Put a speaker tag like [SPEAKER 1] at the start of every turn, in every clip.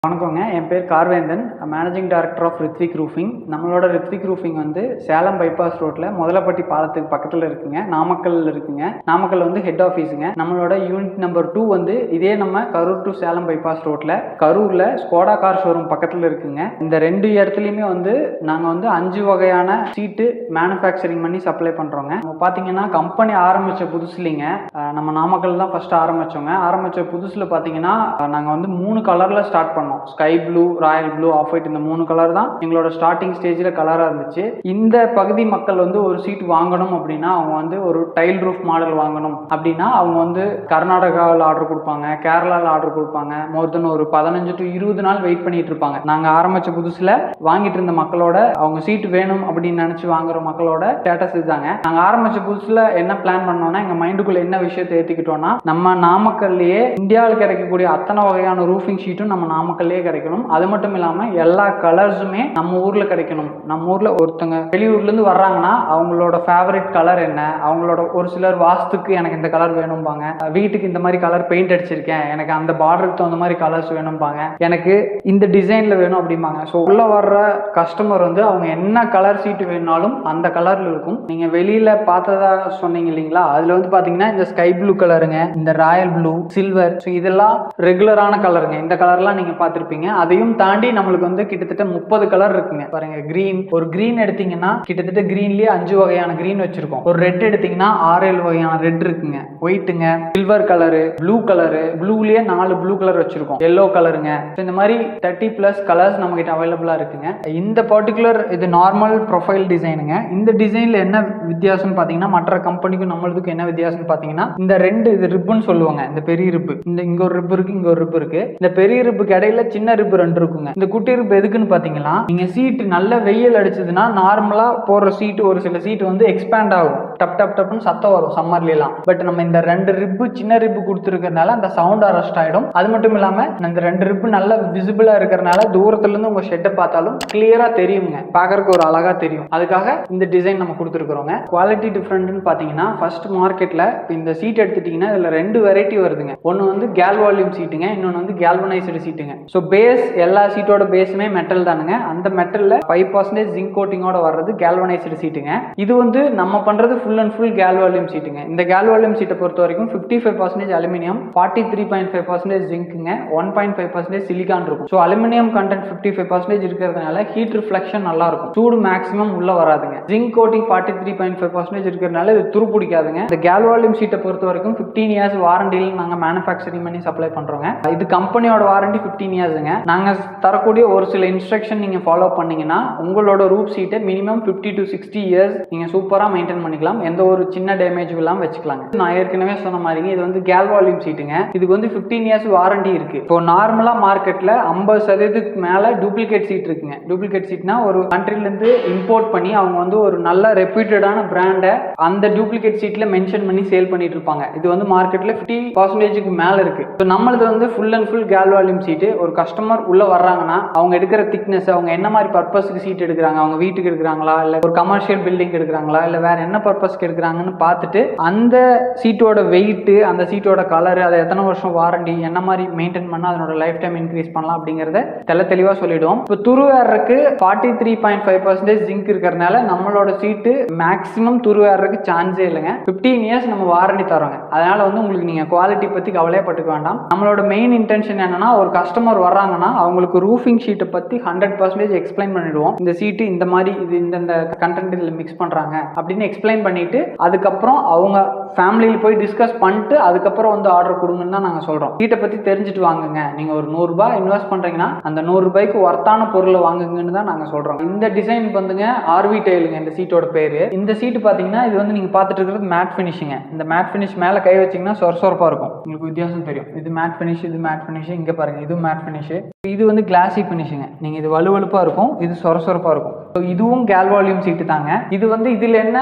[SPEAKER 1] வணக்கங்க. என் பேர் Karvendhan, managing director of Ritvik roofing. நம்மளோட ரித்விக் ரூஃபிங் வந்து சேலம் பைபாஸ் ரோட்டில் முதலப்பட்டி பாலத்துக்கு பக்கத்தில் இருக்குங்க. நாமக்கல்ல இருக்குங்க. நாமக்கல் வந்து ஹெட் ஆஃபீஸுங்க. நம்மளோட யூனிட் நம்பர் 2 வந்து இதே நம்ம கரூர் டு சேலம் பைபாஸ் ரோட்டில் கரூரில் ஸ்கோடா கார் ஷோரூம் பக்கத்தில் இருக்குங்க. இந்த 2 இடத்துலையுமே வந்து நாங்கள் வந்து 5 வகையான சீட்டு மேனுஃபேக்சரிங் பண்ணி சப்ளை பண்ணுறோங்க. நம்ம பார்த்தீங்கன்னா கம்பெனி ஆரம்பித்த புதுசுலிங்க நம்ம நாமக்கல் தான் ஃபஸ்ட்டு ஆரம்பித்தோங்க. ஆரம்பித்த புதுசில் பார்த்தீங்கன்னா நாங்கள் வந்து 3 கலரில் ஸ்டார்ட் பண்ணோம். Sky blue, royal blue, off white, இந்த 3 கலர் தான் எங்களோட ஸ்டார்டிங் ஸ்டேஜில் கலராக இருந்துச்சு. இந்த பகுதி மக்கள் வந்து ஒரு சீட் வாங்கணும் அப்படின்னா அவங்க வந்து ஒரு டைல் ரூஃப் மாடல் வாங்கணும் அப்படின்னா அவங்க வந்து கர்நாடகாவில் ஆர்டர் கொடுப்பாங்க, கேரளாவில் ஆர்டர் கொடுப்பாங்க. மோர் தென் ஒரு 15 to 20 நாள் வெயிட் பண்ணிட்டு இருப்பாங்க. நாங்கள் ஆரம்பித்த புதுசில் வாங்கிட்டு இருந்த மக்களோட அவங்க சீட் வேணும் அப்படின்னு நினச்சி வாங்குற மக்களோட ஸ்டேட்டஸ் இதுதாங்க. நாங்கள் ஆரம்பித்த புதுசில் என்ன பிளான் பண்ணோம்னா எங்கள் மைண்டுக்குள்ள என்ன விஷயத்தை ஏற்றிக்கிட்டோம்னா நம்ம நாமக்கல்லையே இந்தியாவில் கிடைக்கக்கூடிய அத்தனை வகையான ரூஃபிங் ஷீட்டும் நம்ம நாமக்கல்லையே கிடைக்கணும். அது மட்டும் இல்லாமல் எல்லா கலர்ஸுமே நம்ம ஊரில் கிடைக்கணும். நம்ம ஊரில் ஒருத்தங்க வெளியூர்லேருந்து வர்றாங்கன்னா அவங்களோட ஃபேவரட் கலர் என்ன, அவங்களோட ஒரு சிலர் வாஸ்துக்கு எனக்கு இந்த கலர் வேணும்பாங்க, வீட்டுக்கு இந்த மாதிரி கலர் பெயிண்ட் அடிச்சிருக்கேன், எனக்கு அந்த பார்டருக்கு தகுந்த மாதிரி கலர்ஸ் வேணும்பாங்க, எனக்கு இந்த டிசைனில் வேணும் அப்படிம்பாங்க. ஸோ உள்ள வர்ற கஸ்டமர் வந்து அவங்க என்ன கலர் சீட்டு வேணுனாலும் அந்த கலரில் இருக்கும். நீங்கள் வெளியில் பார்த்ததா சொன்னீங்க இல்லைங்களா, அதில் வந்து பார்த்தீங்கன்னா இந்த ஸ்கை ப்ளூ கலருங்க, இந்த ராயல் ப்ளூ, சில்வர், ஸோ இதெல்லாம் ரெகுலரான கலருங்க. இந்த கலர்லாம் நீங்கள் பார்த்துருப்பீங்க. அதையும் தாண்டி நம்மளுக்கு வந்து கிட்டத்தட்ட 30 கலர் இருக்குங்க. பாருங்க, கிரீன், ஒரு கிரீன் எடுத்தீங்கன்னா கிட்டத்தட்ட கிரீன்லேயே 5 வகையான கிரீன் வச்சிருக்கோம். ஒரு ரெட் எடுத்தீங்கன்னா 6-7 வகையான ரெட் இருக்குங்க. ஒயிட்டுங்க, சில்வர் கலரு, ப்ளூ கலரு, ப்ளூலேயே 4 ப்ளூ கலர் வச்சிருக்கோம், எல்லோ கலருங்க. இந்த மாதிரி 30+ கலர்ஸ் நம்ம கிட்ட அவைலபிளா இருக்குங்க. இந்த பர்டிகுலர் இது நார்மல் ப்ரொஃபைல் டிசைனுங்க. இந்த டிசைன்ல என்ன வித்தியாசம் பார்த்தீங்கன்னா மற்ற கம்பெனிக்கும் நம்மளுக்கு என்ன வித்தியாசம் பார்த்தீங்கன்னா இந்த 2 இது ரிப்புன்னு சொல்லுவாங்க. இந்த பெரிய ரிப்பு, இந்த இங்க ஒரு ரிப்பு இருக்கு, இங்க ஒரு ரிப்பு இருக்கு. இந்த பெரிய ரிப்புக்கு இடையில சின்ன ரிப்பு 2 இருக்குங்க. இந்த குட்டி ரிப்பு எதுக்குன்னு பார்த்தீங்கன்னா நீங்க சீட் நல்ல வெயில் அடிச்சதுன்னா நார்மலா போற சீட் ஒரு சில சீட் வந்து எக்ஸ்பேண்ட் ஆகும், டப் டப் டப்னு சத்தம் வரும் சம்மர்ல எல்லாம். பட் நம்ம இந்த 2 ரிப்பு சின்ன ரிப்பு கொடுத்துருக்கிறதுனால அந்த சவுண்ட் அரெஸ்ட் ஆயிடும். அது மட்டும் இல்லாம இந்த 2 ரிப்பு நல்ல விசிபிளா இருக்கிறதுனால தூரத்துல இருந்து உங்க ஷெட்டை பார்த்தாலும் கிளியரா தெரியுங்க, பார்க்கறதுக்கு ஒரு அழகா தெரியும். அதுக்காக இந்த டிசைன் நம்ம கொடுத்துருக்கிறோங்க. குவாலிட்டி டிஃபரெண்ட்னு பார்த்தீங்கன்னா ஃபர்ஸ்ட் மார்க்கெட்ல இந்த சீட் எடுத்துட்டீங்கன்னா இதுல 2 வெரைட்டி வருதுங்க. ஒன்று வந்து கேல் வால்யூம் சீட்டுங்க, இன்னொன்று வந்து கேல்வனைஸ்டு சீட்டுங்க. ஸோ பேஸ் எல்லா சீட்டோட பேஸுமே மெட்டல் தானுங்க. அந்த மெட்டல்ல 5% ஜிங்க் கோட்டிங்கோட வர்றது கேல்வனைஸ்டு சீட்டுங்க. இது வந்து நம்ம பண்றது full and full galvalume சீட்டுங்க. இந்த கேல் வால்யூம் சீட்டை பொறுத்த வரைக்கும் 55% அலுமினியம், 43.5% ஜிங்க்குங்க, 1.5% சிலிகான் இருக்கும். ஸோ அலுமினியம் கண்டென்ட் 55% இருக்கிறதுனால ஹீட் ரிஃப்ளெக்ஷன் நல்லா இருக்கும், சூடு மேக்ஸிமம் உள்ள வராதுங்க. ஜிங்க் கோட்டிங் 43.5% இருக்கிறதுனால இது துரு பிடிக்காதுங்க. இந்த கேல் வால்யூம் சீட்டை பொறுத்த வரைக்கும் 15 years வாரண்டியில் நாங்கள் மேனுஃபேக்சரிங் பண்ணி சப்ளை பண்றோங்க. இது கம்பெனியோட வாரண்டி 15 yearsங்க. நாங்கள் தரக்கூடிய ஒரு சில இன்ஸ்ட்ரக்ஷன் நீங்கள் ஃபாலோ பண்ணீங்கன்னா உங்களோட ரூப் சீட்டை மினிமம் 50 to 60 years நீங்கள் சூப்பராக மெயின்டைன் பண்ணிக்கலாம். எந்த ஒரு சின்ன டேமேஜ் இல்லாமல் வச்சுக்கலாங்க. நான் ஏற்கனவே சொன்ன மாதிரிங்க இது வந்து கேல் வால்யூம் சீட்டுங்க. இதுக்கு வந்து 15 years வாரண்டி இருக்கு. இப்போ நார்மலாக மார்க்கெட்டில் 50% மேலே டூப்ளிகேட் சீட் இருக்குங்க. டூப்ளிகேட் சீட்னா ஒரு கண்ட்ரிலேருந்து இம்போர்ட் பண்ணி அவங்க வந்து ஒரு நல்ல ரெப்யூட்டடான பிராண்டை அந்த டூப்ளிகேட் சீட்ல மென்ஷன் பண்ணி சேல் பண்ணிட்டு இருப்பாங்க. இது வந்து மார்க்கெட்டில் 50% மேலே இருக்கு. இப்போ நம்மளது வந்து full and full galvalume sheet. ஒரு கஸ்டமர் உள்ள வர்றாங்கன்னா அவங்க எடுக்கிற திக்னஸ், அவங்க என்ன மாதிரி பர்பஸ்க்கு சீட் எடுக்கிறாங்க, அவங்க வீட்டுக்கு எடுக்கிறாங்களா இல்லை ஒரு கமர்ஷியல் பில்டிங் எடுக்கிறாங்களா இல்லை வேற என்ன பர்பஸ்க்கு எடுக்கிறாங்கன்னு பார்த்துட்டு அந்த சீட்டோட வெயிட், அந்த சீட்டோட கலர், அதை எத்தனை வருஷம் வாரண்டி, என்ன மாதிரி மெயின்டைன் பண்ணால் அதனோட லைஃப் டைம் இன்க்ரீஸ் பண்ணலாம் அப்படிங்கிறத தெளிவாக சொல்லிடுவோம். இப்போ துருவேறக்கு 43.5% ஜிங்க் இருக்கிறதுனால நம்மளோட சீட்டு மேக்ஸிமம் துருவேறக்கு சான்ஸே இல்லைங்க. 15 years நம்ம வாரண்டி தரோங்க. அதனால வந்து உங்களுக்கு நீங்க குவாலிட்டி பத்தி கவலையப்பட்டுக்க வேண்டாம். நம்மளோட மெயின் இன்டென்ஷன் என்னன்னா ஒரு கஸ்டமர் வர்றாங்கன்னா அவங்களுக்கு ரூஃபிங் ஷீட்டை பத்தி 100% எக்ஸ்பிளைன் பண்ணிடுவோம். இந்த சீட்டு இந்த மாதிரி இது இந்த கண்டென்ட் இதில் மிக்ஸ் பண்றாங்க அப்படின்னு எக்ஸ்பிளைன் பண்ணிட்டு அதுக்கப்புறம் அவங்க ஃபேமிலியில் போய் டிஸ்கஸ் பண்ணிட்டு அதுக்கப்புறம் வந்து ஆர்டர் கொடுங்கன்னு தான் நாங்கள் சொல்றோம். சீட்டை பத்தி தெரிஞ்சுட்டு வாங்குங்க. நீங்க ஒரு 100 ரூபாய் இன்வெஸ்ட் பண்றீங்கன்னா அந்த 100 ரூபாய்க்கு ஒர்த்தான பொருளை வாங்குங்கன்னு தான் நாங்கள் சொல்றோம். இந்த டிசைன் வந்துங்க ஆர்வி டைலுங்க இந்த சீட்டோட பேரு. இந்த சீட்டு பாத்தீங்கன்னா இது வந்து நீங்க பார்த்துட்டு இருக்கிறது மேட் ஃபினிஷிங்க. இந்த மேட் ஃபினிஷ் மேல கை வச்சீங்கன்னா சொரசொரப்பா இருக்கும், உங்களுக்கு வித்தியாசம் தெரியும். இது மேட் ஃபினிஷ், இது மேட் ஃபினிஷ். இங்க பாருங்க, இது மேட் ஃபினிஷ். இது வந்து கிளாசி ஃபினிஷிங்க. நீங்க இது வலுவலுப்பா இருக்கும், இது சொரசொரப்பா இருக்கும். ஸோ இதுவும் கேல் வால்யூம் சீட்டு தாங்க. இது வந்து இதில் என்ன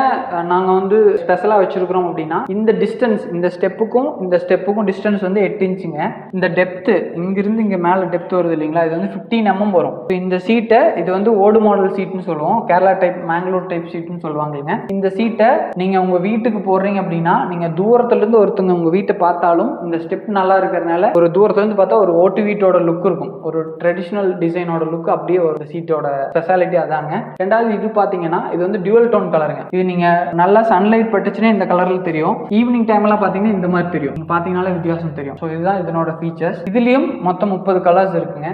[SPEAKER 1] நாங்கள் வந்து ஸ்பெஷலாக வச்சிருக்கிறோம் அப்படின்னா, இந்த டிஸ்டன்ஸ் இந்த ஸ்டெப்புக்கும் டிஸ்டன்ஸ் வந்து 8 இன்ச்சுங்க. இந்த டெப்த்து இங்கிருந்து இங்கே மேலே டெப்த் வருது இல்லைங்களா, இது வந்து 15 mm வரும். இந்த சீட்டை இது வந்து ஓல்டு மாடல் சீட்னு சொல்லுவோம், கேரளா டைப் மேங்களூர் டைப் சீட்னு சொல்லுவாங்க. இந்த சீட்டை நீங்கள் உங்கள் வீட்டுக்கு போடுறீங்க அப்படின்னா, நீங்கள் தூரத்துலேருந்து ஒருத்தவங்க உங்கள் வீட்டை பார்த்தாலும் இந்த ஸ்டெப் நல்லா இருக்கிறதுனால ஒரு தூரத்துலேருந்து பார்த்தா ஒரு ஓட்டு வீட்டோட லுக் இருக்கும், ஒரு ட்ரெடிஷ்னல் டிசைனோட லுக் அப்படியே ஒரு சீட்டோட ஸ்பெஷாலிட்டி அதாங்க. ரெண்டாவது இது பார்த்தீங்கன்னா இது வந்து டியூவல் டோன் கலருங்க. இது நீங்கள் நல்லா சன்லைட் பட்டுச்சுன்னா இந்த கலரில் தெரியும், ஈவினிங் டைம்லாம் பார்த்தீங்கன்னா இந்த மாதிரி தெரியும், நீங்கள் பார்த்தீங்கன்னாலே வித்தியாசம் தெரியும். ஸோ இதுதான் இதனோட ஃபீச்சர்ஸ். இதுலேயும் மொத்தம் 30 கலர்ஸ் இருக்குங்க.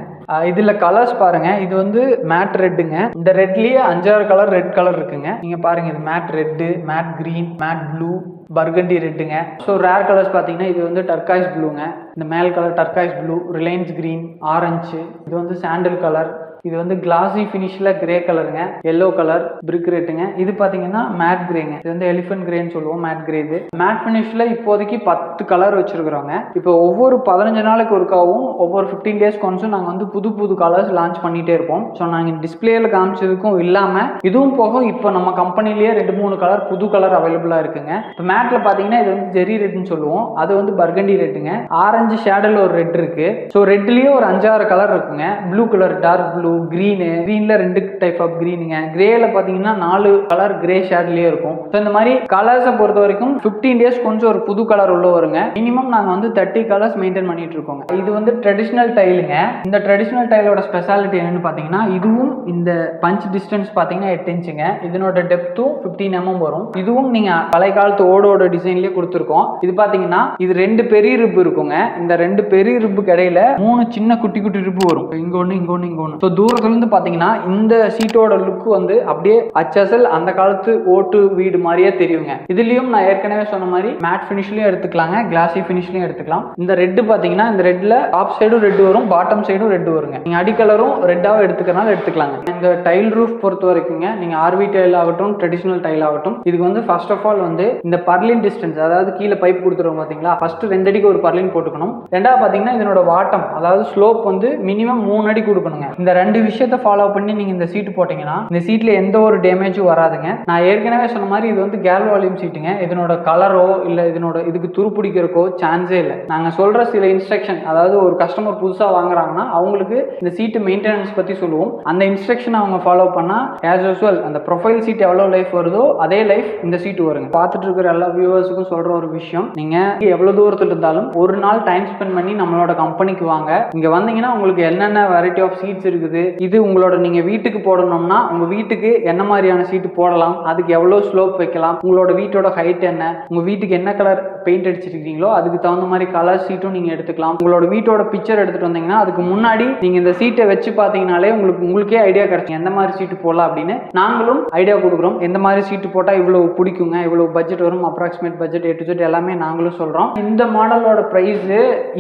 [SPEAKER 1] இதில் கலர்ஸ் பாருங்க, இது வந்து மேட் ரெட்டுங்க. இந்த ரெட்லேயே 5-6 கலர் ரெட் கலர் இருக்குங்க. நீங்கள் பாருங்க, இது matte red, matte green, matte blue, burgundy ரெட்டுங்க. ஸோ ரேர் கலர்ஸ் பார்த்தீங்கன்னா இது வந்து டர்காய்ஸ் ப்ளூங்க, இந்த மேல் colour turquoise blue, Reliance green, orange, இது வந்து சாண்டில் கலர், இது வந்து கிளாசி ஃபினிஷில் கிரே கலருங்க, எல்லோ கலர், பிரிக் ரெட்டுங்க. இது பார்த்தீங்கன்னா மேட் கிரேங்க, இது வந்து எலிஃபென்ட் கிரேன்னு சொல்லுவோம், மேட் கிரே. இது மேட் ஃபினிஷில் இப்போதைக்கு 10 கலர் வச்சிருக்கிறோங்க. இப்போ ஒவ்வொரு 15 நாளுக்கு ஒருக்காவும் ஒவ்வொரு 15 டேஸ்க்கு ஒன்ஸும் நாங்கள் வந்து புது புது கலர்ஸ் லான்ச் பண்ணிகிட்டே இருப்போம். ஸோ நாங்கள் டிஸ்பிளேயில் காமிச்சதுக்கும் இல்லாமல் இதுவும் போக இப்போ நம்ம கம்பெனிலேயே 2-3 கலர் புது கலர் அவைலபிளாக இருக்குங்க. இப்போ மேட்டில் பார்த்தீங்கன்னா இது வந்து ஜெரி ரெட்னு சொல்லுவோம், அது வந்து பர்கண்டி ரெட்டுங்க. ஆரஞ்சு ஷேடில் ஒரு ரெட் இருக்கு. ஸோ ரெட்லேயே ஒரு 5-6 கலர் இருக்குங்க. ப்ளூ கலர், டார்க் ப்ளூ, கிரீன்ல 2 டைப் ஆஃப் கிரீனுங்க. கிரேல பாத்தீங்கன்னா 4 கலர் கிரே ஷேட்லயே இருக்கும். ஸோ இந்த மாதிரி கலர்ஸை பொறுத்த வரைக்கும் 15 டேஸ் கொஞ்சம் ஒரு புது கலர் உள்ள வருங்க. மினிமம் நாங்க வந்து 30 கலர்ஸ் மெயின்டைன் பண்ணிட்டு இருக்கோங்க. இது வந்து ட்ரெடிஷனல் டைலுங்க. இந்த ட்ரெடிஷனல் டைலோட ஸ்பெஷாலிட்டி என்னன்னு பாத்தீங்கன்னா, இதுவும் இந்த பஞ்ச் டிஸ்டன்ஸ் பாத்தீங்கன்னா 8 இன்ச்சுங்க. இதனோட டெப்த்தும் 15 mm வரும். இதுவும் நீங்க பழைய காலத்து ஓடோட டிசைன்லயே கொடுத்துருக்கோம். இது பாத்தீங்கன்னா இது 2 பெரிய ரிப் இருக்குங்க. இந்த 2 பெரிய ரிப்புக்கு இடையில 3 சின்ன குட்டி குட்டி ரிப்பு வரும், இங்க ஒண்ணு இங்க ஒண்ணு இங்க ஒண்ணு. ஸோ தூரத்துல பாத்தீங்கன்னா இந்த சீட்டோட லுக் வந்து அப்படியே அச்சசல் அந்த காலத்து ஓட்டு வீடு மாதிரியே தெரியுங்க. இதுலயும் நான் ஏற்கனவே சொன்ன மாதிரி மேட் பினிஷ்லயும் எடுத்துக்கலாங்க, கிளாசி பினிஷ்லயும் எடுத்துக்கலாம். இந்த ரெட் பாத்தீங்கன்னா இந்த ரெட்ல டாப் சைடும் ரெட் வரும், பாட்டம் சைடும் ரெட் வருங்க. நீங்க அடிக்கலரும் ரெட்டாவும் எடுத்துக்கிறனால எடுத்துக்கலாங்க. இந்த டைல் ரூஃப் பொறுத்த வரைக்குங்க, நீங்க ஆர்வி டைல் ஆகட்டும் ட்ரெடிஷனல் டைல் ஆகட்டும், இதுக்கு வந்து ஃபர்ஸ்ட் ஆஃப் ஆல் வந்து இந்த பர்லின் டிஸ்டன்ஸ், அதாவது கீழே பைப் கொடுத்துருவோம் பாத்தீங்களா, ஃபர்ஸ்ட் 2 அடிக்கு ஒரு பர்லின் போட்டுக்கணும். ரெண்டாவது பாத்தீங்கன்னா இதனோட வாட்டம், அதாவது ஸ்லோப் வந்து மினிமம் 3 அடி கொடுக்கணுங்க. இந்த 2 விஷயத்தை ஃபாலோ பண்ணி நீங்க இந்த சீட் போட்டீங்கன்னா இந்த சீட்ல எந்த ஒரு டேமேஜும் வராதுங்க. நான் ஏற்கனவே சொன்ன மாதிரி இது வந்து கேல் வால்யூம் சீட்டுங்க. இதனோட கலரோ இல்ல இதுக்கு துருப்பிடிக்கிறக்கோ சான்ஸே இல்லை. நாங்க சொல்ற சில இன்ஸ்ட்ரக்ஷன், அதாவது ஒரு கஸ்டமர் புதுசா வாங்குறாங்கன்னா அவங்களுக்கு இந்த சீட்டு மெயின்டெனன்ஸ் பத்தி சொல்லுவோம். அந்த இன்ஸ்ட்ரக்ஷன் அவங்க ஃபாலோ பண்ணா ஆஸ் யூசுவல் அந்த ப்ரொஃபைல் சீட் எவ்வளவு லைஃப் வருதோ அதே லைஃப் இந்த சீட்டு வருங்க. பார்த்துட்டு இருக்கிற எல்லா வியூவர்ஸுக்கும் சொல்ற ஒரு விஷயம், நீங்க எவ்வளவு தூரத்துல இருந்தாலும் ஒரு நாள் டைம் ஸ்பெண்ட் பண்ணி நம்மளோட கம்பெனிக்கு வாங்க. இங்க வந்தீங்கன்னா உங்களுக்கு என்னென்ன வெரைட்டி ஆஃப் சீட்ஸ் இருக்குது, இது உங்களோட நீங்க வீட்டுக்கு போடணும்னா உங்க வீட்டுக்கு என்ன மாதிரியான சீட்டு போடலாம், அதுக்கு எவ்வளவு ஸ்லோப் வைக்கலாம், உங்களோட வீட்டோட ஹைட் என்ன, உங்க வீட்டுக்கு என்ன கலர் பெயிண்ட் அடிச்சிருக்கீங்களோ அதுக்கு தகுந்த மாதிரி கலர் சீட்டும் நீங்க எடுத்துக்கலாம். உங்களோட வீட்டோட பிக்சர் எடுத்துட்டு வந்தீங்கன்னா அதுக்கு முன்னாடி நீங்க இந்த சீட்டை வச்சு பாத்தீங்கன்னாலே உங்களுக்கே ஐடியா கிடைக்கும் எந்த மாதிரி சீட்டு போடலாம் அப்படின்னு. நாங்களும் ஐடியா கொடுக்குறோம், எந்த மாதிரி சீட்டு போட்டா இவ்வளவு பிடிக்குங்க, இவ்வளவு பட்ஜெட் வரும், approximate budget A to Z எல்லாமே நாங்களும் சொல்றோம். இந்த மாடலோட பிரைஸ்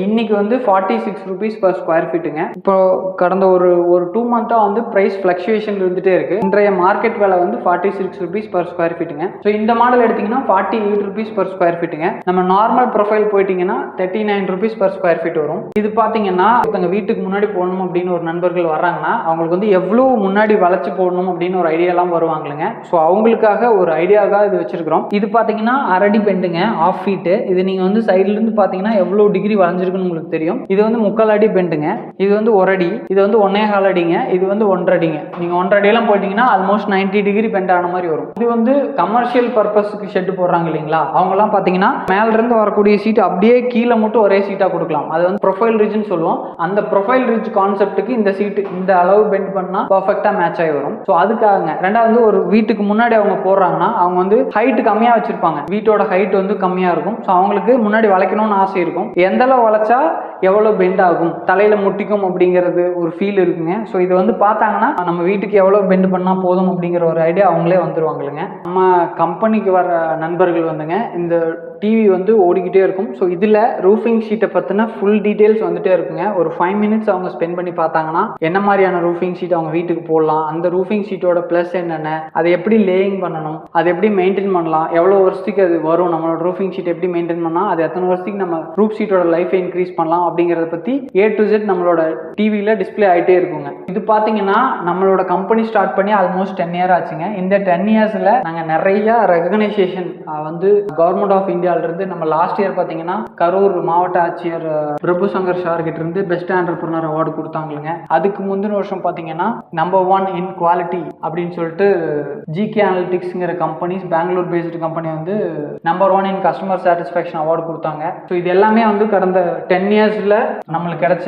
[SPEAKER 1] இன்னைக்கு வந்து 46 rupees per square feetங்க. இப்போ கடந்த ஒரு 2 மந்த்தா வந்து பிரைஸ் ஃபிளக்சுவேஷன் இருந்துட்டே இருக்கு. இன்றைய மார்க்கெட் விலை வந்து 46 rupees per square feetங்க. ஸோ இந்த மாடல் எடுத்தீங்கன்னா 48 rupees per square feetங்க. நம்ம நார்மல் ப்ரொஃபைல் போயிட்டீங்கன்னா 39 rupees per square feet வரும். இது பாத்தீங்கன்னா ஒருத்தங்க வீட்டுக்கு முன்னாடி போடணும் அப்படின்னு ஒரு நண்பர்கள் வர்றாங்கன்னா அவங்களுக்கு வந்து எவ்வளவு முன்னாடி வளைச்சு போடணும் அப்படின்னு ஒரு ஐடியா எல்லாம் வருவாங்களுங்க. ஸோ அவங்களுக்காக ஒரு ஐடியாவாக இது வச்சிருக்கிறோம். இது பாத்தீங்கன்னா 1/2 அடி பெண்டுங்க, 1/2 feet. இது நீங்க வந்து சைட்ல இருந்து பாத்தீங்கன்னா எவ்வளவு டிகிரி வளைஞ்சிருக்குன்னு உங்களுக்கு தெரியும். இது வந்து 3/4 அடி பெண்டுங்க, இது வந்து 1 அடி, இது வந்து 1.25 அடிங்க, இது வந்து 1.5 அடிங்க. நீங்க 1.5 அடியெல்லாம் போயிட்டீங்கன்னா ஆல்மோஸ்ட் 90 டிகிரி பெண்ட் ஆன மாதிரி வரும். இது வந்து கமர்ஷியல் பர்பஸ்க்கு ஷெட் போடுறாங்க இல்லைங்களா, அவங்க எல்லாம் பாத்தீங்கன்னா மேல இருந்து வரக்கூடிய சீட் அப்படியே கீழே மட்டும் ஒரே சீட்டா கொடுக்கலாம். அது வந்து ப்ரொஃபைல் ரிட்ஜ்னு சொல்லுவோம். அந்த ப்ரொஃபைல் ரிட்ஜ் கான்செப்ட்டுக்கு இந்த சீட் இந்த அளவு பெண்ட் பண்ணா பர்ஃபெக்ட்டா மேட்ச் ஆகி வரும். ஸோ அதுக்காக. ரெண்டாவது ஒரு வீட்டுக்கு முன்னாடி அவங்க போடுறாங்கன்னா அவங்க வந்து ஹைட் கம்மியா வச்சிருப்பாங்க, வீட்டோட ஹைட் வந்து கம்மியா இருக்கும். ஸோ அவங்களுக்கு முன்னாடி வளைக்கணும்னு ஆசை இருக்கும். எந்த அளவு வளைச்சா எவ்வளவு பெண்ட் ஆகும், தலையில முட்டிக்கும் அப்படிங்கிறது ஒரு ஃபீல் இருக்குங்க. ஸோ இது வந்து பார்த்தாங்கன்னா நம்ம வீட்டுக்கு எவ்வளவு பெண்ட் பண்ணா போதும் அப்படிங்கிற ஒரு ஐடியா அவங்களே வந்துருவாங்க. நம்ம கம்பெனிக்கு வர நண்பர்கள் வந்துங்க இந்த டிவி வந்து ஓடிக்கிட்டே இருக்கும். ஸோ இதில் ரூஃபிங் ஷீட்டை பற்றின ஃபுல் டீட்டெயில்ஸ் வந்துட்டே இருக்குங்க. ஒரு 5 மினிட்ஸ் அவங்க ஸ்பெண்ட் பண்ணி பார்த்தாங்கன்னா என்ன மாதிரியான ரூஃபிங் ஷீட் அவங்க வீட்டுக்கு போடலாம், அந்த ரூஃபிங் ஷீட்டோட ப்ளஸ் என்னென்ன, அதை எப்படி லேயிங் பண்ணணும், அதை எப்படி மெயின்டைன் பண்ணலாம், எவ்வளோ வருஷத்துக்கு அது வரும், நம்மளோட ரூஃபிங் ஷீட் எப்படி மெயின்டைன் பண்ணால் அது எத்தனை வருஷத்துக்கு நம்ம ரூஃப் ஷீட்டோட லைஃபை இன்க்ரீஸ் பண்ணலாம் அப்படிங்கிறத பற்றி A to Z நம்மளோட டிவியில் டிஸ்பிளே ஆகிட்டே இருக்குங்க. இது பார்த்தீங்கன்னா நம்மளோட கம்பெனி ஸ்டார்ட் பண்ணி ஆல்மோஸ்ட் 10 இயர் ஆச்சுங்க. இந்த 10 இயர்ஸில் நாங்கள் நிறைய ரெகனைசேஷன் வந்து கவர்மெண்ட் ஆஃப் இந்தியாவிலிருந்து நம்ம லாஸ்ட் இயர் பார்த்தீங்கன்னா கரூர் மாவட்ட ஆட்சியர் பிரபு சங்கர் சார் கிட்ட இருந்து பெஸ்ட் ஆண்டர்பிரனர் அவார்டு கொடுத்தாங்களுங்க. அதுக்கு முந்தின வருஷம் பார்த்தீங்கன்னா நம்பர் 1 இன் குவாலிட்டி அப்படின்னு சொல்லிட்டு GK அனலிட்டிக்ஸ்ங்கிற கம்பெனிஸ் பெங்களூர் பேஸ்டு கம்பெனி வந்து number 1 in customer satisfaction award கொடுத்தாங்க. ஸோ இது எல்லாமே வந்து கடந்த 10 இயர்ஸில் நம்மளுக்கு கிடைச்ச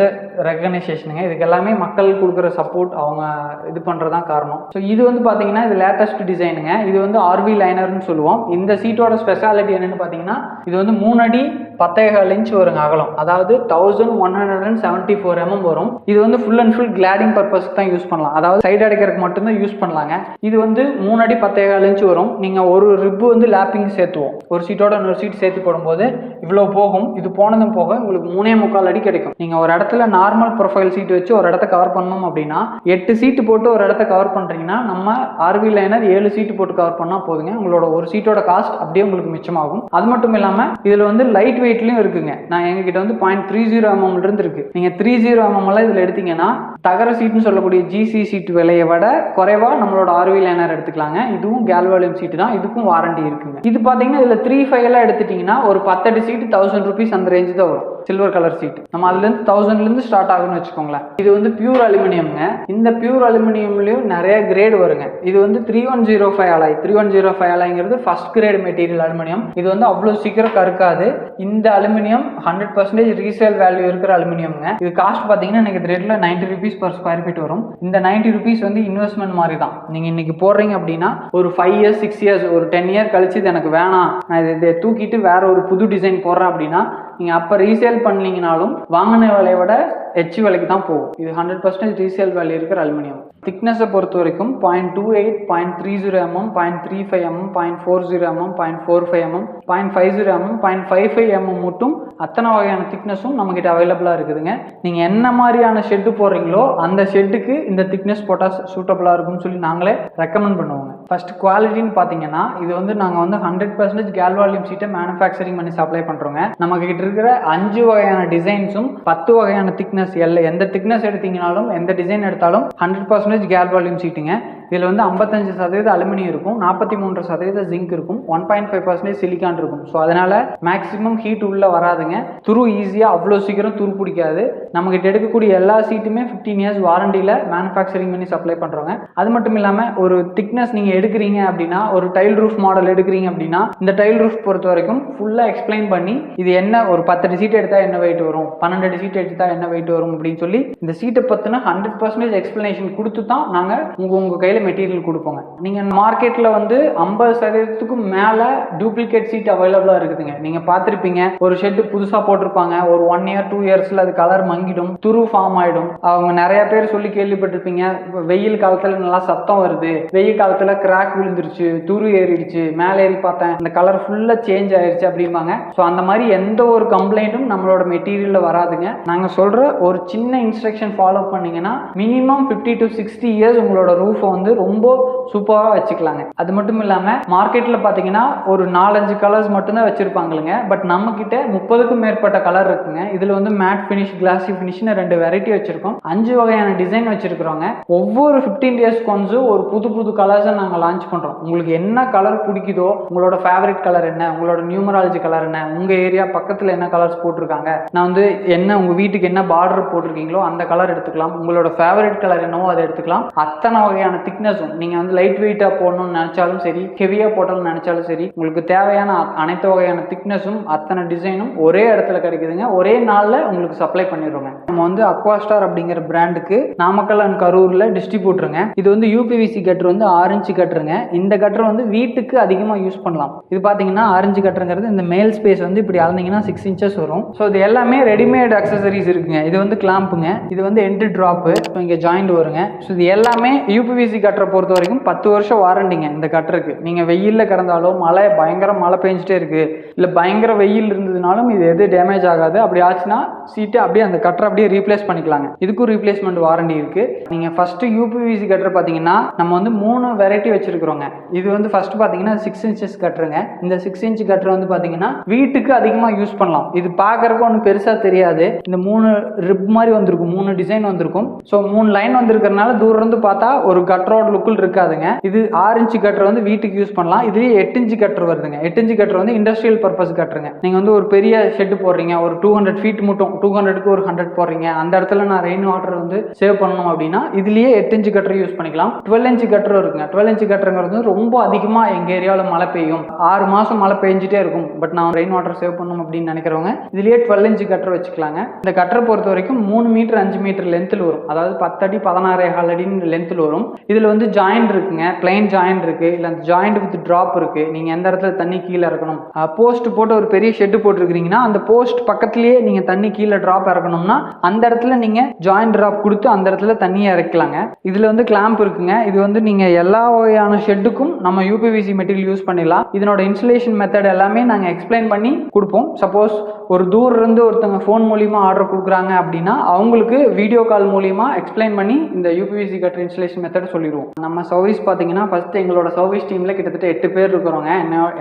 [SPEAKER 1] ரெகனைசேஷனுங்க. இதுக்கு எல்லாமே மக்கள் கொடுக்குற சப்போர்ட், அவங்க இது பண்ணுறதான் காரணம். ஸோ இது வந்து பார்த்தீங்கன்னா இது லேட்டஸ்ட் டிசைனுங்க. இது வந்து RV லைனர்னு சொல்லுவோம். இந்த சீட்டோட ஸ்பெஷாலிட்டி என்னன்னு பார்த்தீங்கன்னா இது வந்து 3 அடி 10.25 இன்ச் வருங்க அகலம், அதாவது 1174 mm வரும். இது வந்து ஃபுல் அண்ட் ஃபுல் கிளாடிங் பர்பஸ்க்கு தான் யூஸ் பண்ணலாம், அதாவது சைடு அடைக்கிறதுக்கு மட்டும்தான் யூஸ் பண்ணலாங்க. இது வந்து 3 அடி 10.25 இன்ச் வரும். நீங்கள் ஒரு ரிப்பு வந்து லேப்பிங் சேர்த்துவோம், ஒரு சீட்டோட இன்னொரு சீட் சேர்த்து போடும்போது இவ்வளோ போகும். இது போனதும் போக உங்களுக்கு 3.25 அடி கிடைக்கும். நீங்கள் ஒரு இடத்துல நார்மல் ப்ரொஃபைல் சீட் வச்சு ஒரு இடத்த கவர் பண்ணணும் அப்படின்னா 8 சீட்டு போட்டு ஒரு இடத்த கவர் பண்ணுறீங்கன்னா நம்ம RV லைனர் 7 சீட்டு போட்டு கவர் பண்ணால் போதுங்க. உங்களோட ஒரு சீட்டோட காஸ்ட் அப்படியே உங்களுக்கு மிச்சமாகும். அது மட்டும் இல்லாமல் இதில் வந்து லைட் வெயிட்லையும் இருக்குங்க. நான் எங்ககிட்ட வந்து 0.30 mm இருந்து இருக்கு. நீங்கள் 30 mm எல்லாம் இதில் எடுத்தீங்கன்னா தகர சீட்னு சொல்லக்கூடிய GC சீட் விலையை விட குறைவா நம்மளோட RV லைனர் எடுத்துக்கலாங்க. இதுவும் கேல்வாலியம் சீட்டு தான், இதுக்கும் வாரண்டி இருக்குங்க. இது பார்த்தீங்கன்னா இதில் 3.5 எல்லாம் எடுத்துட்டீங்கன்னா ஒரு 10 அடி சீட்டு 1000 rupees அந்த ரேஞ்சு தான் வரும். சில்வர் கலர் சீட் நம்ம அதுலேருந்து 1000லேருந்து ஸ்டார்ட் ஆகும்னு வச்சுக்கோங்களேன். இது வந்து பியூர் அலுமினியம்ங்க. இந்த பியூர் அலுமினியம்லையும் நிறைய கிரேட் வருங்க. இது வந்து 3105 அலாய். 3105 அலாய்ங்கிறது ஃபர்ஸ்ட் கிரேட் மெட்டீரியல் அலுமினியம். இது வந்து அவ்வளோ சீக்கிரம் கருக்காது. இந்த அலுமினியம் 100% ரீசேல் வேல்யூ இருக்கிற அலுமினியம்ங்க. இது காஸ்ட் பார்த்தீங்கன்னா எனக்கு இந்த ரேட்டில் 90 rupees per square feet வரும். இந்த 90 rupees வந்து இன்வெஸ்ட்மெண்ட் மாதிரி தான். நீங்கள் இன்னைக்கு போடுறீங்க அப்படின்னா ஒரு 5 years 6 years ஒரு 10 year கழிச்சு இது எனக்கு வேணாம், நான் இதை தூக்கிட்டு வேற ஒரு புது டிசைன் போடுறேன் அப்படின்னா நீங்கள் அப்போ ரீசேல் பண்ணீங்கனாலும் வாங்கின விலையை விட ஹெச் விலைக்கு தான் போகும். இது 100% ரீசேல் வேல்யூ இருக்கிற அலுமினியம். திக்னஸை பொறுத்த வரைக்கும் 0.28, 0.30 mm, 0.35 mm, 0.40 mm, 0.45 mm, 0.50 mm, 0.55 mm மட்டும் அத்தனை வகையான திக்னஸும் நம்மகிட்ட அவைலபிளாக இருக்குதுங்க. நீங்கள் என்ன மாதிரியான ஷெட்டு போடுறீங்களோ அந்த ஷெட்டுக்கு இந்த திக்னஸ் போட்டால் சூட்டபுளாக இருக்கும்னு சொல்லி நாங்களே ரெக்கமெண்ட் பண்ணுவோங்க. ஃபர்ஸ்ட் குவாலிட்டின்னு பார்த்தீங்கன்னா இது வந்து நாங்கள் வந்து 100% கேல்வாலியம் சீட்டை மேனுஃபேக்சரிங் பண்ணி சப்ளை பண்ணுறோங்க. நமக்கு கிட்ட இருக்கிற 5 வகையான டிசைன்ஸும் 10 வகையான திக்னஸ் எந்த திக்னஸ் எடுத்தீங்கனாலும் எந்த டிசைன் எடுத்தாலும் 100% கேல்வாலியம் சீட்டுங்க. இதில் வந்து 55% அலுமினியம் இருக்கும், 43% ஜிங்க் இருக்கும், 1.5% சிலிக்கான் இருக்கும். ஸோ அதனால மேக்ஸிமம் ஹீட் உள்ள வராதுங்க. துரு ஈஸியாக அவ்வளோ சீக்கிரம் துரு பிடிக்காது. நம்மகிட்ட எடுக்கக்கூடிய எல்லா சீட்டுமே 15 years வாரண்டியில் மேனுஃபேக்சரிங் பண்ணி சப்ளை பண்ணுறோங்க. அது மட்டும் இல்லாமல் ஒரு திக்னஸ் நீங்கள் எடுக்கிறீங்க அப்படின்னா ஒரு டைல் ரூஃப் மாடல் எடுக்கிறீங்க அப்படின்னா இந்த டைல் ரூஃப் பொறுத்த வரைக்கும் ஃபுல்லாக எக்ஸ்பிளைன் பண்ணி இது என்ன ஒரு 10 அடி சீட் எடுத்தால் என்ன வெயிட் வரும், 12 அடி சீட் எடுத்தால் என்ன வெயிட் வரும் அப்படின்னு சொல்லி இந்த சீட்டை பற்றின 100% எக்ஸ்பிளனேஷன் கொடுத்து தான் நாங்கள் உங்கள் கையில் மெட்டீரியல் கொடுப்போங்க. நீங்கள் மார்க்கெட்டில் வந்து 50% மேலே டூப்ளிகேட் சீட் அவைலபிளாக இருக்குதுங்க. நீங்கள் பார்த்துருப்பீங்க, ஒரு ஷெட்டு புதுசாக போட்டிருப்பாங்க, ஒரு 1 year 2 yearsல அது கலர் மங்கிடும், துரு ஃபார்ம் ஆகிடும். அவங்க நிறைய பேர் சொல்லி கேள்விப்பட்டிருப்பீங்க, வெயில் காலத்தில் நல்லா சத்தம் வருது, வெயில் காலத்தில் கிராக் விழுந்துருச்சு, துரு ஏறிடுச்சு, மேலே ஏறி பார்த்தேன் அந்த கலர் ஃபுல்லாக சேஞ்ச் ஆயிடுச்சு அப்படிம்பாங்க. ஸோ அந்த மாதிரி எந்த ஒரு கம்ப்ளைண்ட்டும் நம்மளோட மெட்டீரியலில் வராதுங்க. நாங்கள் சொல்கிற ஒரு சின்ன இன்ஸ்ட்ரக்ஷன் ஃபாலோ பண்ணீங்கன்னா மினிமம் 50 to 60 years உங்களோட ரூஃபை வந்து ரொம்ப சூப்பராக வச்சுக்கலாங்க. அது மட்டும் இல்லாமல் மார்க்கெட்டில் பார்த்தீங்கன்னா ஒரு 4-5 கலர்ஸ் மட்டும்தான் வச்சுருப்பாங்களுங்க. பட் நம்மக்கிட்ட 30க்கும் மேற்பட்ட கலர் இருக்குங்க. இதில் வந்து மேட் ஃபினிஷ், கிளாசி ஃபினிஷ்னு 2 வெரைட்டி வச்சுருக்கோம். 5 வகையான டிசைன் வச்சுருக்கிறோங்க. ஒவ்வொரு 15 years கொண்டு ஒரு புது கலர்ஸை நாங்கள் லான்ச் பண்ணுறோம். உங்களுக்கு என்ன கலர் பிடிக்குதோ, உங்களோட ஃபேவரட் கலர் என்ன, உங்களோட நியூமராலஜி கலர் என்ன, உங்கள் ஏரியா பக்கத்தில் என்ன கலர்ஸ் போட்டிருக்காங்க, நான் வந்து என்ன உங்கள் வீட்டுக்கு என்ன பார்டர் போட்டிருக்கீங்களோ அந்த கலர் எடுத்துக்கலாம். உங்களோட ஃபேவரட் கலர் என்னவோ அதை எடுத்துக்கலாம். அத்தனை வகையான திக்னஸும் நீங்கள் வந்து லைட் வெயிட்டாக போடணும்னு நினச்சாலும் சரி, ஹெவியாக போடணும்னு நினச்சாலும் சரி, உங்களுக்கு தேவையான அனைத்து வகையான திக்னஸும் அத்தனை டிசைனும் ஒரே இடத்துல கிடைக்குதுங்க. ஒரே நாளில் உங்களுக்கு சப்ளை பண்ணிடுவோங்க. நம்ம வந்து அக்வாஸ்டார் அப்படிங்கிற பிராண்டுக்கு நாமக்கல் அண்ட் கரூரில் டிஸ்ட்ரிபியூட்டருங்க. இது வந்து UPVC கட்டர் வந்து 6 inch கட்டுருங்க. இந்த கட்டர் வந்து வீட்டுக்கு அதிகமாக யூஸ் பண்ணலாம். இது பார்த்தீங்கன்னா 6 inch கட்டருங்கிறது இந்த மேல் ஸ்பேஸ் வந்து இப்படி அளந்தீங்கன்னா 6 inches வரும். ஸோ இது எல்லாமே ரெடிமேட் அக்சசரிஸ் இருக்குங்க. இது வந்து கிளாம்புங்க, இது வந்து என்ட்ரி ட்ராப்பு, இங்கே ஜாயிண்ட் வருங்க. ஸோ இது எல்லாமே UPVC கட்டரை பொறுத்த வரைக்கும் 10 வருஷம் வாரண்டிங்க இந்த கட்டருக்கு. நீங்கள் வெயிலில் கிடந்தாலும் பயங்கர மழை பெஞ்சிட்டே இருக்குது இல்லை பயங்கர வெயில் இருந்ததுனாலும் இது எது டேமேஜ் ஆகாது. அப்படி ஆச்சுன்னா சீட்டு அப்படியே அந்த கட்டரை அப்படியே ரீப்ளேஸ் பண்ணிக்கலாங்க. இதுக்கும் ரீப்ளேஸ்மெண்ட் வாரண்டி இருக்குது. நீங்கள் ஃபஸ்ட்டு யூபிவிசி கட்டர் பார்த்தீங்கன்னா நம்ம வந்து 3 வெரைட்டி வச்சுருக்கிறோங்க. இது வந்து ஃபஸ்ட்டு பார்த்தீங்கன்னா 6 இன்ச்சஸ் கட்டுருங்க. இந்த 6 இன்ச் கட்டர் வந்து பார்த்தீங்கன்னா வீட்டுக்கு அதிகமாக யூஸ் பண்ணலாம். இது பார்க்குறப்ப ஒன்றும் பெருசாக தெரியாது. இந்த 3 ரிப் மாதிரி வந்திருக்கும், 3 டிசைன் வந்திருக்கும். ஸோ 3 லைன் வந்திருக்கிறதுனால தூரம் இருந்து பார்த்தா ஒரு கட்டரோட லுக்கில் இருக்காதுங்க. இது 6 இன்ச் கட்டர் வந்து வீட்டுக்கு யூஸ் பண்ணலாம். இதுலேயே 8 இன்ச் கட்டர் வருதுங்க. 8 இன்ச் கட்டர் வந்து இண்டஸ்ட்ரியல் பர்பஸ் கட்டுருங்க. நீங்கள் வந்து ஒரு பெரிய ஷெட்டு போடுறீங்க, ஒரு 200 ஃபீட் மட்டும் 200க்கு ஒரு 100 போடுறீங்க, அந்த இடத்துல நான் ரெயின் வாட்டர் வந்து சேவ் பண்ணணும் அப்படின்னா இதுலேயே 8 இன்ச் கட்டர் யூஸ் பண்ணிக்கலாம். 12 இன்ச் கட்டர் இருக்குங்க. 12 இன்ச் கட்டருங்கிறது ரொம்ப அதிகமாக எங்கள் ஏரியாவில் மழை பெய்யும், 6 மாதம் மழை பெஞ்சிட்டே இருக்கும், பட் நான் ரெயின் வாட்டர் சேவ் பண்ணணும் அப்படின்னு நினைக்கிறவங்க இதுலேயே 12 இன்ச் கட்டர் வச்சுக்கலாங்க. இந்த கட்டரை பொறுத்த வரைக்கும் 3 மீட்டர் 5 மீட்டர் லென்த்தில் வரும். அதாவது 10 அடி 16.5 அடின்னு லென்த்தில் வரும். இதில் வந்து ஜாயிண்ட் இருக்குங்க, பிளைன் ஜாயிண்ட் இருக்கு, இல்லை அந்த ஜாயிண்ட் வித் ட்ராப் இருக்கு. நீங்கள் எந்த இடத்துல தண்ணி கீழே இறக்கணும், போஸ்ட் போட்டு ஒரு பெரிய ஷெட்டு போட்டுருக்கீங்கன்னா அந்த போஸ்ட் பக்கத்துலேயே நீங்கள் தண்ணி கீழே ட்ராப் இறக்கணும்னா அந்த இடத்துல நீங்கள் ஜாயிண்ட் ட்ராப் கொடுத்து அந்த இடத்துல தண்ணியை இறக்கலாங்க. இதில் வந்து கிளாம்ப் இருக்குங்க. இது வந்து நீங்கள் எல்லா வகையான ஷெட்டுக்கும் நம்ம யூபிவிசி மெட்டீரியல் யூஸ் பண்ணிடலாம். இதனோட இன்ஸ்டலேஷன் மெத்தட் எல்லாமே நாங்கள் எக்ஸ்பிளைன் பண்ணி கொடுப்போம். சப்போஸ் ஒரு தூரம் இருந்து ஒருத்தவங்க ஃபோன் மூலியமா ஆர்டர் கொடுக்குறாங்க அப்படின்னா அவங்களுக்கு வீடியோ கால் மூலியமா எக்ஸ்பிளைன் பண்ணி இந்த யூபிவிசி கட்டர் இன்ஸ்டலேஷன் மெத்தட் சொல்லிடுவோம். நம்ம சர்வீஸ் பார்த்தீங்கன்னா ஃபர்ஸ்ட் எங்களோட சர்வீஸ் டீம்ல கிட்டத்தட்ட 8 பேர் இருக்கிறோங்க,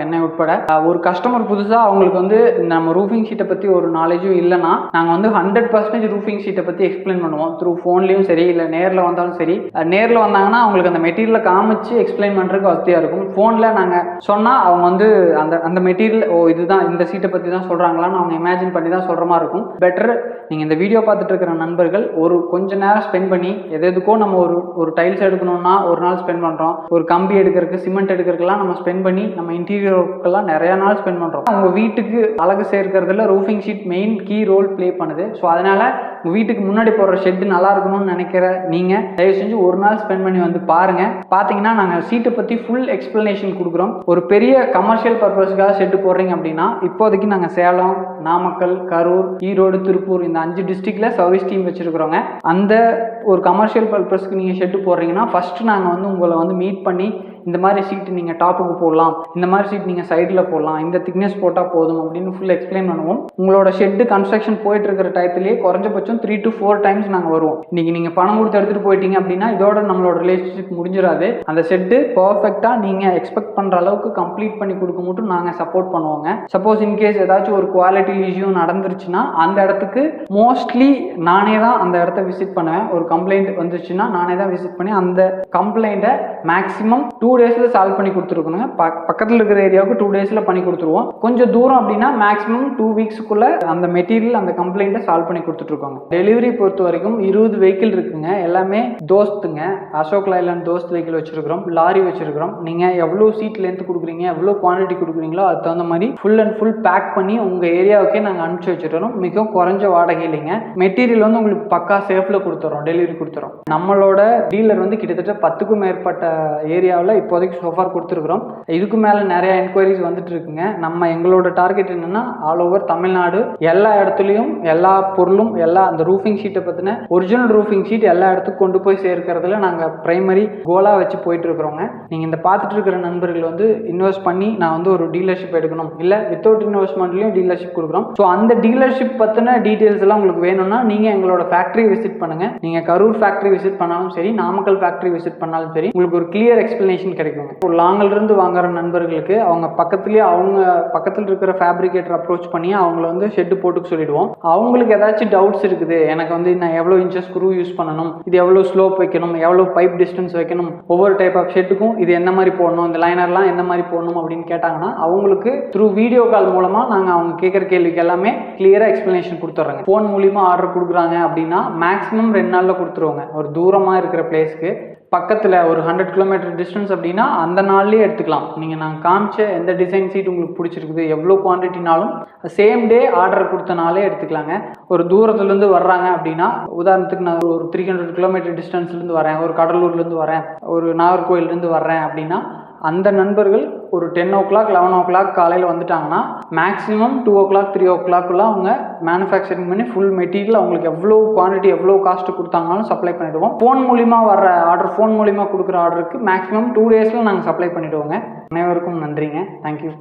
[SPEAKER 1] என்னை உட்பட. ஒரு கஸ்டமர் புதுசாக அவங்களுக்கு வந்து நம்ம ரூஃபிங் ஷீட்டை பற்றி ஒரு நாலேஜும் இல்லைன்னா நாங்கள் வந்து 100% ரூஃபிங் ஷீட்டை பற்றி எக்ஸ்பிளைன் பண்ணுவோம். த்ரூ ஃபோன்லேயும் சரி இல்லை நேரில் வந்தாலும் சரி. நேரில் வந்தாங்கன்னா அவங்களுக்கு அந்த மெட்டீரியலை காமிச்சு எக்ஸ்பிளைன் பண்ணுறதுக்கு வசதியாக இருக்கும். ஃபோனில் நாங்கள் சொன்னால் அவங்க வந்து அந்த மெட்டீரியல் இதுதான் இந்த சீட்டை பற்றி தான் சொல்கிறாங்களான்னு அவங்க இமேஜின் பண்ணி தான் சொல்கிற மாதிரி இருக்கும். பெட்டர் நீங்கள் இந்த வீடியோ பார்த்துட்டு இருக்கிற நண்பர்கள் ஒரு கொஞ்ச நேரம் ஸ்பெண்ட் பண்ணி எதுக்கோ நம்ம ஒரு டைல்ஸ் எடுக்கணும்னா ஒரு நாள் ஸ்பெண்ட் பண்ணுறோம், ஒரு கம்பி எடுக்கிறதுக்கு சிமெண்ட் எடுக்கிறதுக்கெல்லாம் நம்ம ஸ்பெண்ட் பண்ணி நம்ம இன்டீரியர் ஒர்க்கெல்லாம் நிறைய நாள் ஸ்பெண்ட் பண்ணுறோம். உங்கள் வீட்டுக்கு அழகு சேர்க்கிறதுல roofing sheet main key role play பண்ணுது. ஸோ அதனால் உங்கள் வீட்டுக்கு முன்னாடி போடுற ஷெட்டு நல்லா இருக்கணும்னு நினைக்கிற நீங்கள் தயவு செஞ்சு ஒரு நாள் ஸ்பெண்ட் பண்ணி வந்து பாருங்கள். பார்த்தீங்கன்னா நாங்கள் சீட்டை பற்றி ஃபுல் எக்ஸ்பிளனேஷன் கொடுக்குறோம். ஒரு பெரிய கமர்ஷியல் பர்பஸ்க்காக ஷெட்டு போடுறீங்க அப்படின்னா இப்போதைக்கு நாங்கள் சேலம், நாமக்கல், கரூர், ஈரோடு, திருப்பூர் இந்த 5 டிஸ்ட்ரிக்ட்ல சர்வீஸ் டீம் வச்சிருக்கிறோங்க. அந்த ஒரு கமர்ஷியல் பர்பஸ்க்கு நீங்கள் ஷெட்டு போடுறீங்கன்னா ஃபர்ஸ்ட் நாங்கள் வந்து உங்களை வந்து மீட் பண்ணி இந்த மாதிரி சீட்டு நீங்கள் டாப்புக்கு போடலாம், இந்த மாதிரி சீட் நீங்கள் சைடில் போடலாம், இந்த திக்னஸ் போட்டால் போதும் அப்படின்னு ஃபுல் எக்ஸ்பிளைன் பண்ணுவோம். உங்களோட ஷெட்டு கன்ஸ்ட்ரக்ஷன் போயிட்டு இருக்கிற டயத்துலேயே குறைஞ்சபட்சம் 3 to 4 டைம்ஸ் நாங்கள் வருவோம். இன்னைக்கு நீங்கள் பணம் கொடுத்து எடுத்துகிட்டு போயிட்டீங்க அப்படின்னா இதோட நம்மளோட ரிலேஷன்ஷிப் முடிஞ்சிடாது. அந்த ஷெட்டு பர்ஃபெக்டாக நீங்கள் எக்ஸ்பெக்ட் பண்ணுற அளவுக்கு கம்ப்ளீட் பண்ணி கொடுக்க மட்டும் நாங்கள் சப்போர்ட் பண்ணுவோங்க. சப்போஸ் இன்கேஸ் ஏதாச்சும் ஒரு குவாலிட்டி இஷ்யூ நடந்துருச்சுன்னா அந்த இடத்துக்கு மோஸ்ட்லி நானே தான் அந்த இடத்த விசிட் பண்ணுவேன். ஒரு கம்ப்ளைண்ட் வந்துச்சுன்னா நானே தான் விசிட் பண்ணி அந்த கம்ப்ளைண்ட்டை மேக்ஸிமம் 2 டேஸில் சால்வ் பண்ணி கொடுத்துருக்கணுங்க. பக்கத்தில் இருக்கிற ஏரியாவுக்கு 2 டேஸில் பண்ணி கொடுத்துருவோம். கொஞ்சம் தூரம் அப்படின்னா மேக்ஸிமம் 2 வீக்ஸுக்குள்ள அந்த மெட்டீரியல் அந்த கம்ப்ளைண்ட்டை சால்வ் பண்ணி கொடுத்துட்ருக்கோங்க. டெலிவரி பொறுத்த வரைக்கும் 20 வெஹிக்கிள் இருக்குங்க. எல்லாமே தோஸ்துங்க. அசோக் லைலாண்ட் தோஸ்த் வெஹிக்கிள் வச்சிருக்கிறோம், லாரி வச்சிருக்கிறோம். நீங்கள் எவ்வளோ சீட் லென்த் கொடுக்குறீங்க, எவ்வளோ குவான்டிட்டி கொடுக்குறீங்களோ அது தகுந்த மாதிரி ஃபுல் அண்ட் ஃபுல் பேக் பண்ணி உங்கள் ஏரியாவுக்கே நாங்கள் அனுப்பிச்சி வச்சுருக்கோம். மிக குறைஞ்ச வாடகை இல்லைங்க. மெட்டீரியல் வந்து உங்களுக்கு பக்கா சேஃபில் கொடுத்துறோம், டெலிவரி கொடுத்துறோம். நம்மளோட டீலர் வந்து கிட்டத்தட்ட 10க்கும் மேற்பட்ட ஏரியாவில் இப்போதைக்கு சோஃபார் கொடுத்துருக்குறோம். இதுக்கு மேலே நிறைய என்கொயரிஸ் வந்துட்டு இருக்குங்க. நம்ம எங்களோட டார்கெட் என்னன்னா ஆல் ஓவர் தமிழ்நாடு எல்லா இடத்துலையும் எல்லா பொருளும் எல்லா அந்த ரூஃபிங் ஷீட்டை பற்றின ஒரிஜினல் ரூஃபிங் ஷீட் எல்லா இடத்துக்கும் கொண்டு போய் சேர்க்கறதுல நாங்கள் பிரைமரி கோலாக வச்சு போயிட்டு இருக்கிறோங்க. நீங்கள் இந்த பார்த்துட்டு இருக்கிற நண்பர்கள் வந்து இன்வெஸ்ட் பண்ணி நான் வந்து ஒரு டீலர்ஷிப் எடுக்கணும், இல்லை வித்தவுட் இன்வெஸ்ட்மெண்ட்லையும் டீலர்ஷிப் கொடுக்குறோம். ஸோ அந்த டீலர்ஷிப் பற்றின டீட்டெயில்ஸ் எல்லாம் உங்களுக்கு வேணும்னா நீங்கள் எங்களோட ஃபேக்ட்ரி விசிட் பண்ணுங்கள். நீங்கள் கரூர் ஃபேக்ட்ரி விசிட் பண்ணாலும் சரி, நாமக்கல் ஃபேக்ட்ரி விசிட் பண்ணாலும் சரி, உங்களுக்கு ஒரு கிளியர் எக்ஸ்பிளனேஷன் கிடைக்குங்க. ஒரு லாங்கில் இருந்து வாங்குற நண்பர்களுக்கு அவங்க பக்கத்தில் இருக்கிற ஃபேப்ரிகேட்டர் அப்ரோச் பண்ணி அவங்கள வந்து ஷெட்டு போட்டுக்க சொல்லிடுவோம். அவங்களுக்கு ஏதாச்சும் டவுட்ஸ் இருக்குது, எனக்கு வந்து நான் எவ்வளோ இன்ச்சஸ் ஸ்க்ரூ யூஸ் பண்ணணும், இது எவ்வளோ ஸ்லோப் வைக்கணும், எவ்வளோ பைப் டிஸ்டன்ஸ் வைக்கணும், ஒவ்வொரு டைப் ஆஃப் ஷெட்டுக்கும் இது என்ன மாதிரி போடணும், இந்த லைனர்லாம் என்ன மாதிரி போடணும் அப்படின்னு கேட்டாங்கன்னா அவங்களுக்கு த்ரூ வீடியோ கால் மூலமாக நாங்கள் அவங்க கேட்குற கேள்விக்கு எல்லாமே கிளியராக எக்ஸ்பிளனேஷன் கொடுத்துட்றோங்க. ஃபோன் மூலிமா ஆர்டர் கொடுக்குறாங்க அப்படின்னா மேக்ஸிமம் 2 நாளில் கொடுத்துருவோங்க. ஒரு தூரமாக இருக்கிற பிளேஸ்க்கு பக்கத்தில் ஒரு 100 கிலோமீட்டர் டிஸ்டன்ஸ் அப்படின்னா அந்த நாள்லேயே எடுத்துக்கலாம். நீங்கள் நாங்கள் காமிச்ச எந்த டிசைன் சீட் உங்களுக்கு பிடிச்சிருக்குது, எவ்வளோ குவான்டிட்டினாலும் சேம் டே ஆர்டர் கொடுத்தனாலே எடுத்துக்கலாங்க. ஒரு தூரத்துலேருந்து வர்றாங்க அப்படின்னா உதாரணத்துக்கு நான் ஒரு 300 கிலோமீட்டர் டிஸ்டன்ஸ்லேருந்து வரேன், ஒரு கடலூர்லேருந்து வரேன், ஒரு நாகர்கோயிலேருந்து வர்றேன் அப்படின்னா அந்த நண்பர்கள் ஒரு 10 o'clock 11 o'clock காலையில் வந்துட்டாங்கன்னா மேக்ஸிமம் 2 o'clock 3 o'clock அவங்க மேனுஃபேக்சரிங் பண்ணி ஃபுல் மெட்டீரியல் அவங்களுக்கு எவ்வளோ குவான்டிட்டி எவ்வளோ காஸ்ட் கொடுத்தாங்கனாலும் சப்ளை பண்ணிவிடுவோம். ஃபோன் மூலிமா வர ஆர்டர், ஃபோன் மூலிமா கொடுக்குற ஆர்டருக்கு மேக்ஸிமம் 2 days நாங்கள் சப்ளை பண்ணிவிடுவோங்க. அனைவருக்கும் நன்றிங்க. தேங்க்யூ.